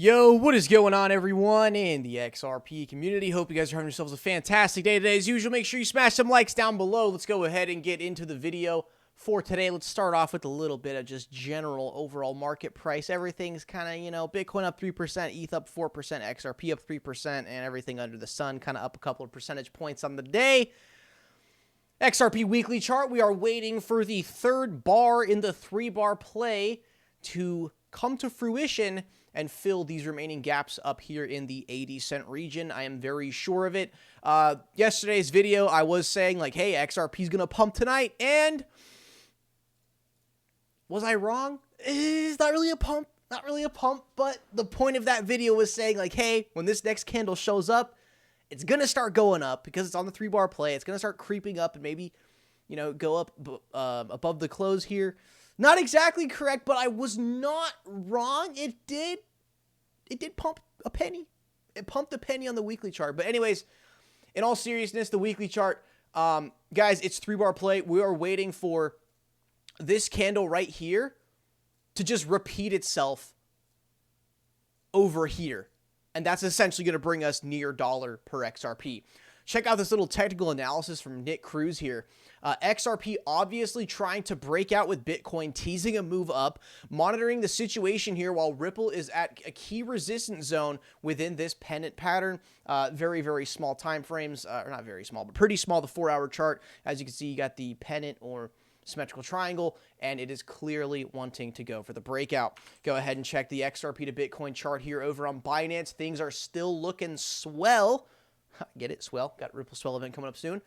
Yo, what is going on, everyone in the XRP community? Hope you guys are having yourselves a fantastic day today. As usual, make sure you smash some likes down below. Let's go ahead and get into the video for today. Let's start off with a little bit of just general overall market price. Everything's kind of, Bitcoin up 3%, ETH up 4%, XRP up 3%, and everything under the sun kind of up a couple of percentage points on the day. XRP weekly chart, we are waiting for the third bar in the 3-bar play to come to fruition and fill these remaining gaps up here in the 80-cent region. I am very sure of it. Yesterday's video, I was saying, like, hey, XRP is going to pump tonight, and was I wrong? It's not really a pump, but the point of that video was saying, like, hey, when this next candle shows up, it's going to start going up because it's on the 3-bar play. It's going to start creeping up and maybe, go up above the close here. Not exactly correct, but I was not wrong. It did pump a penny. It pumped a penny on the weekly chart. But anyways, in all seriousness, the weekly chart, guys, it's 3-bar play. We are waiting for this candle right here to just repeat itself over here. And that's essentially going to bring us near dollar per XRP. Check out this little technical analysis from Nick Cruz here. XRP obviously trying to break out with Bitcoin, teasing a move up, monitoring the situation here while Ripple is at a key resistance zone within this pennant pattern. Very, very small time frames, or not very small, but pretty small, the 4-hour chart. As you can see, you got the pennant or symmetrical triangle, and it is clearly wanting to go for the breakout. Go ahead and check the XRP to Bitcoin chart here over on Binance. Things are still looking swell. Get it? Swell. Got Ripple Swell event coming up soon.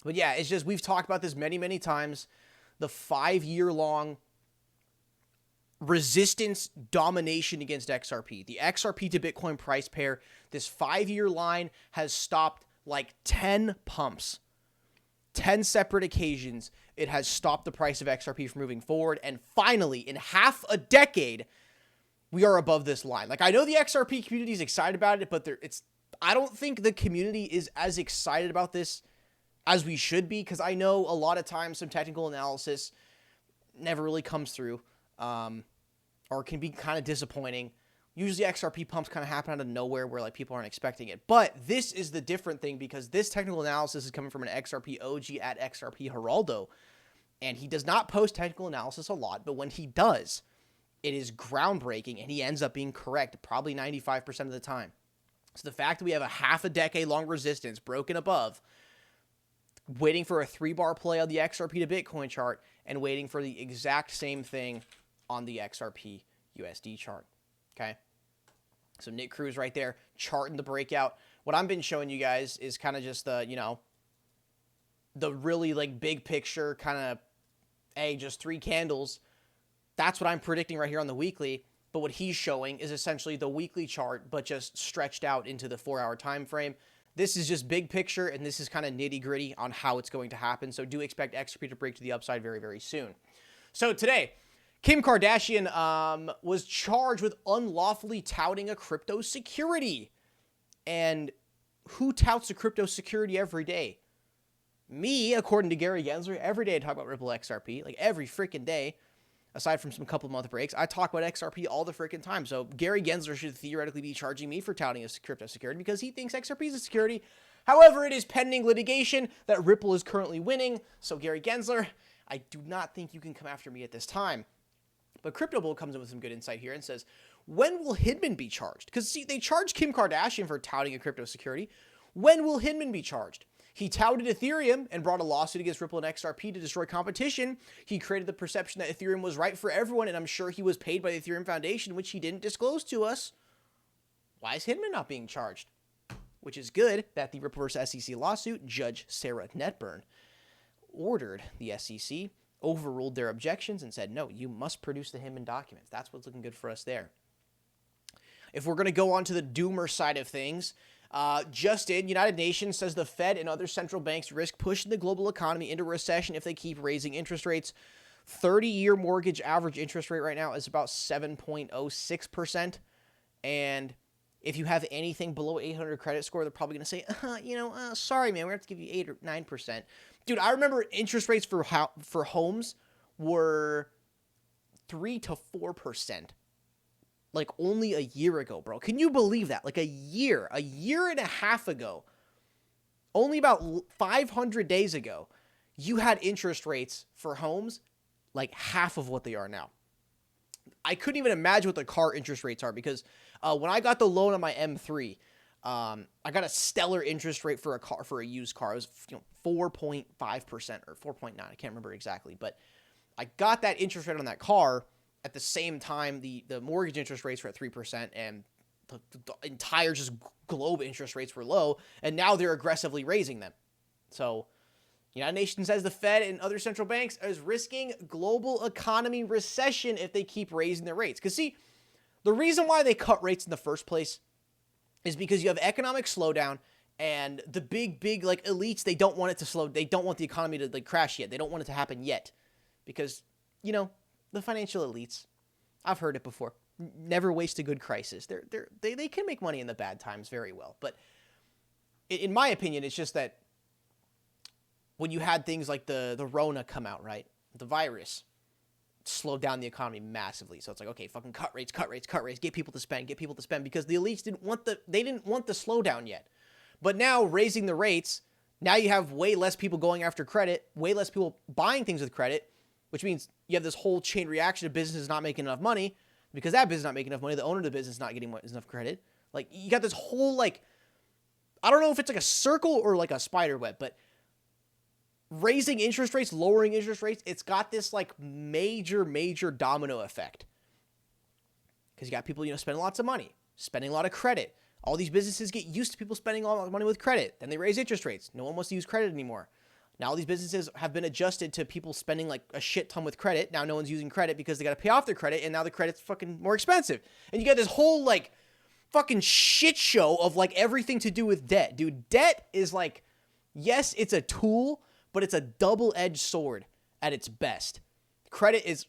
But yeah, it's just, we've talked about this many, many times. The 5-year-long resistance domination against XRP. The XRP to Bitcoin price pair, this 5-year line has stopped like 10 pumps. 10 separate occasions, it has stopped the price of XRP from moving forward. And finally, in half a decade, we are above this line. Like, I know the XRP community is excited about it, but I don't think the community is as excited about this as we should be, because I know a lot of times some technical analysis never really comes through, or can be kind of disappointing. Usually XRP pumps kind of happen out of nowhere where like people aren't expecting it. But this is the different thing, because this technical analysis is coming from an XRP OG at XRP Geraldo. And he does not post technical analysis a lot, but when he does, it is groundbreaking, and he ends up being correct probably 95% of the time. So the fact that we have a half a decade long resistance broken above, waiting for a 3-bar play on the XRP to Bitcoin chart, and waiting for the exact same thing on the XRP USD chart. Okay. So Nick Cruz right there, charting the breakout. What I've been showing you guys is kind of just the, the really like big picture kind of, hey, just 3 candles. That's what I'm predicting right here on the weekly. But what he's showing is essentially the weekly chart, but just stretched out into the 4-hour time frame. This is just big picture, and this is kind of nitty gritty on how it's going to happen. So do expect XRP to break to the upside very, very soon. So today, Kim Kardashian was charged with unlawfully touting a crypto security. And who touts a crypto security every day? Me, according to Gary Gensler, every day I talk about Ripple XRP, like every freaking day. Aside from some couple month breaks, I talk about XRP all the freaking time. So Gary Gensler should theoretically be charging me for touting a crypto security because he thinks XRP is a security. However, it is pending litigation that Ripple is currently winning. So Gary Gensler, I do not think you can come after me at this time. But Crypto Bull comes in with some good insight here and says, when will Hinman be charged? Because see, they charged Kim Kardashian for touting a crypto security. When will Hinman be charged? He touted Ethereum and brought a lawsuit against Ripple and XRP to destroy competition. He created the perception that Ethereum was right for everyone, and I'm sure he was paid by the Ethereum Foundation, which he didn't disclose to us. Why is Hinman not being charged? Which is good that the Ripple vs. SEC lawsuit, Judge Sarah Netburn, ordered the SEC, overruled their objections, and said, no, you must produce the Hinman documents. That's what's looking good for us there. If we're going to go on to the doomer side of things, United Nations says the Fed and other central banks risk pushing the global economy into recession if they keep raising interest rates. 30-year mortgage average interest rate right now is about 7.06%. And if you have anything below 800 credit score, they're probably going to say, sorry, man, we're going to have to give you 8 or 9%. Dude, I remember interest rates for homes were 3 to 4%. like only a year ago, bro. Can you believe that? Like a year and a half ago, only about 500 days ago, you had interest rates for homes like half of what they are now. I couldn't even imagine what the car interest rates are because when I got the loan on my M3, I got a stellar interest rate for a used car. It was 4.5% or 4.9. I can't remember exactly, but I got that interest rate on that car at the same time the mortgage interest rates were at 3% and the entire just globe interest rates were low, and now they're aggressively raising them. So United Nations says the Fed and other central banks is risking global economy recession if they keep raising their rates. Because see, the reason why they cut rates in the first place is because you have economic slowdown and the big like elites, they don't want it to slow. They don't want the economy to like crash yet. They don't want it to happen yet because, the financial elites, I've heard it before, never waste a good crisis. They can make money in the bad times very well. But in my opinion, it's just that when you had things like the Rona come out, right? The virus slowed down the economy massively. So it's like, okay, fucking cut rates, get people to spend, because the elites didn't want the slowdown yet. But now raising the rates, now you have way less people going after credit, way less people buying things with credit, which means you have this whole chain reaction of businesses not making enough money. Because that business not making enough money, the owner of the business not getting enough credit. Like, you got this whole, like, I don't know if it's like a circle or like a spider web, but raising interest rates, lowering interest rates, it's got this like major domino effect. Because you got people, spending lots of money, spending a lot of credit. All these businesses get used to people spending a lot of money with credit. Then they raise interest rates. No one wants to use credit anymore. Now all these businesses have been adjusted to people spending like a shit ton with credit. Now no one's using credit because they got to pay off their credit, and now the credit's fucking more expensive. And you got this whole like fucking shit show of like everything to do with debt. Dude, debt is like, yes, it's a tool, but it's a double-edged sword at its best. Credit is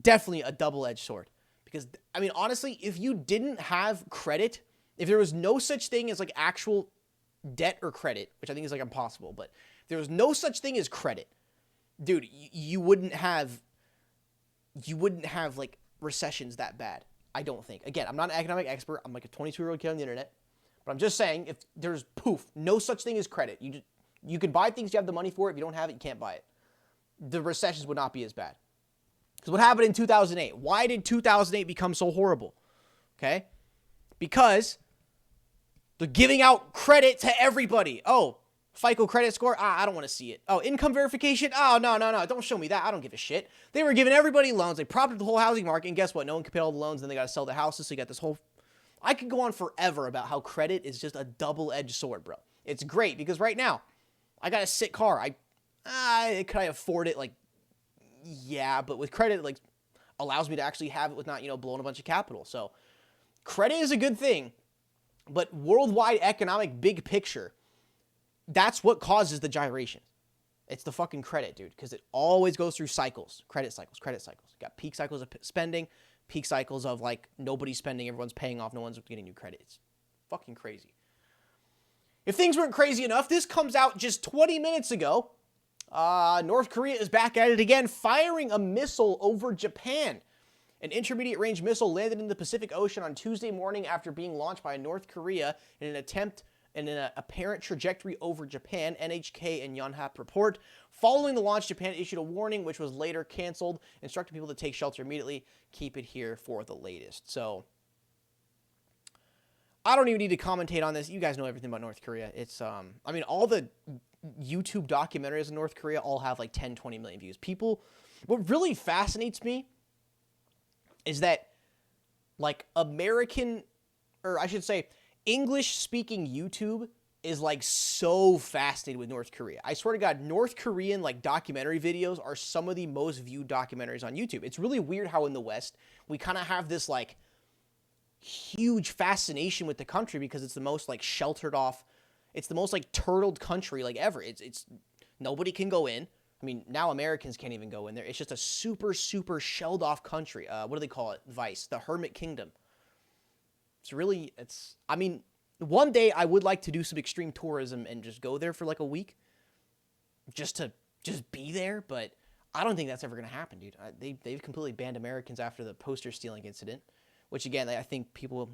definitely a double-edged sword. Because, I mean, honestly, if you didn't have credit, if there was no such thing as like actual debt or credit, which I think is like impossible, but if there was no such thing as credit, dude, you wouldn't have like recessions that bad. I don't think. Again, I'm not an economic expert. I'm like a 22-year-old kid on the internet. But I'm just saying, if there's no such thing as credit. You can buy things, you have the money for it. If you don't have it, you can't buy it. The recessions would not be as bad. Because what happened in 2008? Why did 2008 become so horrible? Okay? Because they're giving out credit to everybody. Oh, FICO credit score? I don't want to see it. Oh, income verification? Oh, no. Don't show me that. I don't give a shit. They were giving everybody loans. They propped up the whole housing market. And guess what? No one could pay all the loans. Then they got to sell the houses. So you got this whole... I could go on forever about how credit is just a double-edged sword, bro. It's great because right now, I got a sick car. Could I afford it? Like, yeah, but with credit, it like allows me to actually have it with not, blowing a bunch of capital. So credit is a good thing, but worldwide economic big picture, that's what causes the gyration. It's the fucking credit, dude, because it always goes through cycles, credit cycles. You got peak cycles of spending, peak cycles of like nobody's spending, everyone's paying off, no one's getting new credit. It's fucking crazy. If things weren't crazy enough, this comes out just 20 minutes ago. North Korea is back at it again, firing a missile over Japan. An intermediate-range missile landed in the Pacific Ocean on Tuesday morning after being launched by North Korea in an apparent trajectory over Japan, NHK and Yonhap report. Following the launch, Japan issued a warning, which was later canceled, instructing people to take shelter immediately. Keep it here for the latest. So I don't even need to commentate on this. You guys know everything about North Korea. It's, all the YouTube documentaries in North Korea all have like 10, 20 million views. What really fascinates me is that like English-speaking YouTube is like so fascinated with North Korea. I swear to God, North Korean like documentary videos are some of the most viewed documentaries on YouTube. It's really weird how in the West, we kind of have this like huge fascination with the country because it's the most like sheltered off, it's the most like turtled country like ever. It's nobody can go in. I mean, now Americans can't even go in there. It's just a super shelled off country. What do they call it? Vice, the Hermit Kingdom. One day I would like to do some extreme tourism and just go there for like a week just to be there, but I don't think that's ever going to happen, dude. They've completely banned Americans after the poster stealing incident, which again, I think people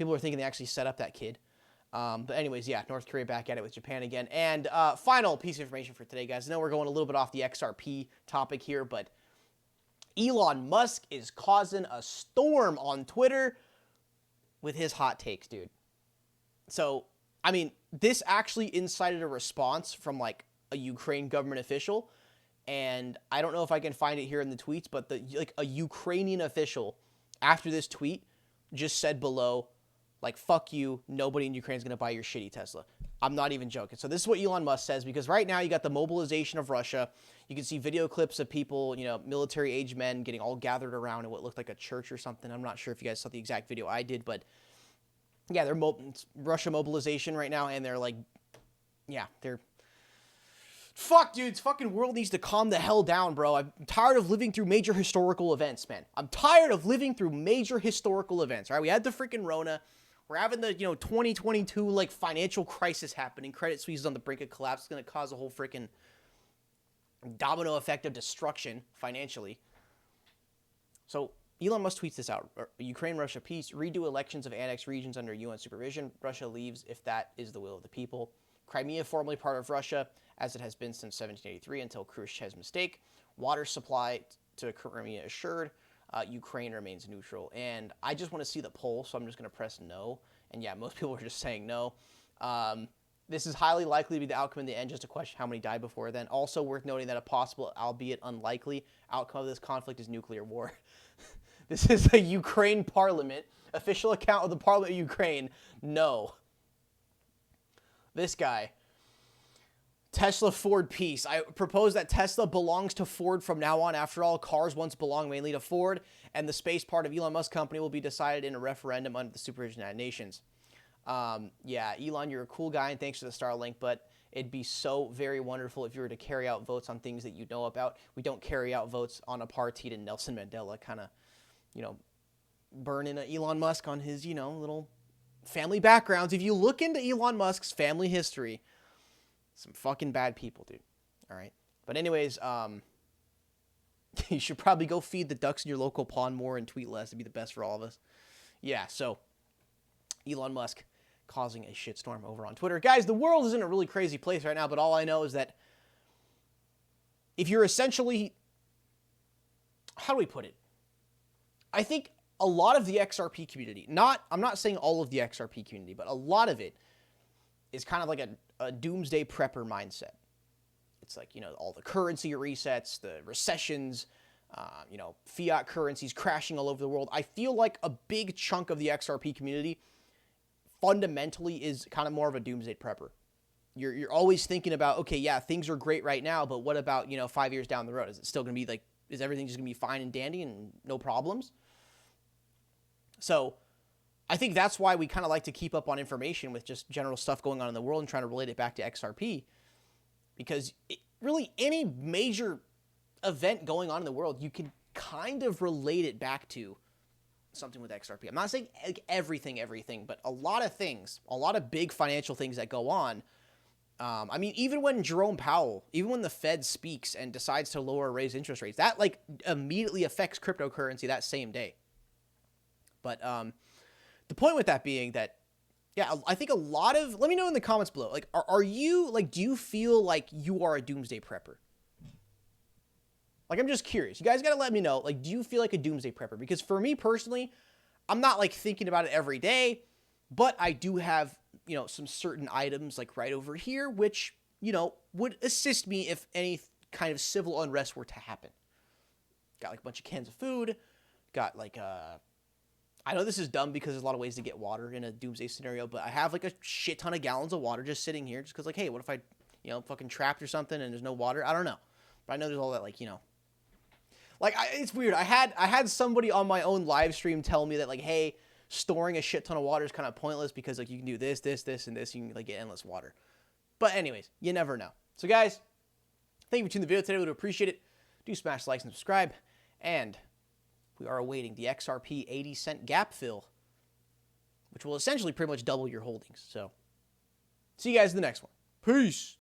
are thinking they actually set up that kid. But anyways, yeah, North Korea back at it with Japan again. And final piece of information for today, guys. I know we're going a little bit off the XRP topic here, but Elon Musk is causing a storm on Twitter with his hot takes, dude. So, I mean, this actually incited a response from like a Ukraine government official, and I don't know if I can find it here in the tweets, but a Ukrainian official after this tweet just said below, like, fuck you, nobody in Ukraine is going to buy your shitty Tesla. I'm not even joking. So this is what Elon Musk says, because right now you got the mobilization of Russia. You can see video clips of people, military-age men getting all gathered around in what looked like a church or something. I'm not sure if you guys saw the exact video I did, but yeah, they're Russia mobilization right now, and they're like, yeah, they're... Fuck, dude, this fucking world needs to calm the hell down, bro. I'm tired of living through major historical events, man. I'm tired of living through major historical events, right? We had the freaking Rona. We're having the, 2022, like, financial crisis happening. Credit Suisse is on the brink of collapse. It's going to cause a whole freaking domino effect of destruction financially. So, Elon Musk tweets this out. Ukraine-Russia peace. Redo elections of annexed regions under UN supervision. Russia leaves if that is the will of the people. Crimea formerly part of Russia, as it has been since 1783 until Khrushchev's mistake. Water supply to Crimea assured. Ukraine remains neutral. And I just want to see the poll, so I'm just going to press no. And yeah, most people are just saying no. This is highly likely to be the outcome in the end, just a question how many died before then. Also worth noting that a possible, albeit unlikely, outcome of this conflict is nuclear war. This is a Ukraine parliament. Official account of the parliament of Ukraine. No. This guy. Tesla Ford peace. I propose that Tesla belongs to Ford from now on. After all, cars once belonged mainly to Ford, and the space part of Elon Musk's company will be decided in a referendum under the supervision of the United Nations. Yeah, Elon, you're a cool guy, and thanks for the Starlink, but it'd be so very wonderful if you were to carry out votes on things that you know about. We don't carry out votes on apartheid and Nelson Mandela, kind of, burning Elon Musk on his, little family backgrounds. If you look into Elon Musk's family history, some fucking bad people, dude. All right. But anyways, you should probably go feed the ducks in your local pond more and tweet less. It'd be the best for all of us. Yeah, so Elon Musk causing a shitstorm over on Twitter. Guys, the world is in a really crazy place right now, but all I know is that if you're essentially... How do we put it? I think a lot of the XRP community, I'm not saying all of the XRP community, but a lot of it is kind of like a doomsday prepper mindset. It's like, all the currency resets, the recessions, fiat currencies crashing all over the world. I feel like a big chunk of the XRP community fundamentally is kind of more of a doomsday prepper. You're always thinking about, okay, yeah, things are great right now, but what about, 5 years down the road? Is it still going to be like, is everything just going to be fine and dandy and no problems? So I think that's why we kind of like to keep up on information with just general stuff going on in the world and trying to relate it back to XRP. Because really any major event going on in the world, you can kind of relate it back to something with XRP. I'm not saying everything, but a lot of things, a lot of big financial things that go on. I mean, even when Jerome Powell, even when the Fed speaks and decides to lower or raise interest rates, that like immediately affects cryptocurrency that same day. But the point with that being that, yeah, I think a lot of, let me know in the comments below, like, are you, like, do you feel like you are a doomsday prepper? Like, I'm just curious. You guys got to let me know, like, do you feel like a doomsday prepper? Because for me personally, I'm not, like, thinking about it every day, but I do have, some certain items, like, right over here, which, would assist me if any kind of civil unrest were to happen. Got, like, a bunch of cans of food, got, like, I know this is dumb because there's a lot of ways to get water in a doomsday scenario, but I have like a shit ton of gallons of water just sitting here just because like, hey, what if I, fucking trapped or something and there's no water? I don't know. But I know there's all that like, it's weird. I had somebody on my own live stream tell me that like, hey, storing a shit ton of water is kind of pointless because like you can do this, and this, you can like get endless water. But anyways, you never know. So guys, thank you for tuning the video today. I would appreciate it. Do smash likes and subscribe. And we are awaiting the XRP 80-cent gap fill, which will essentially pretty much double your holdings. So, see you guys in the next one. Peace.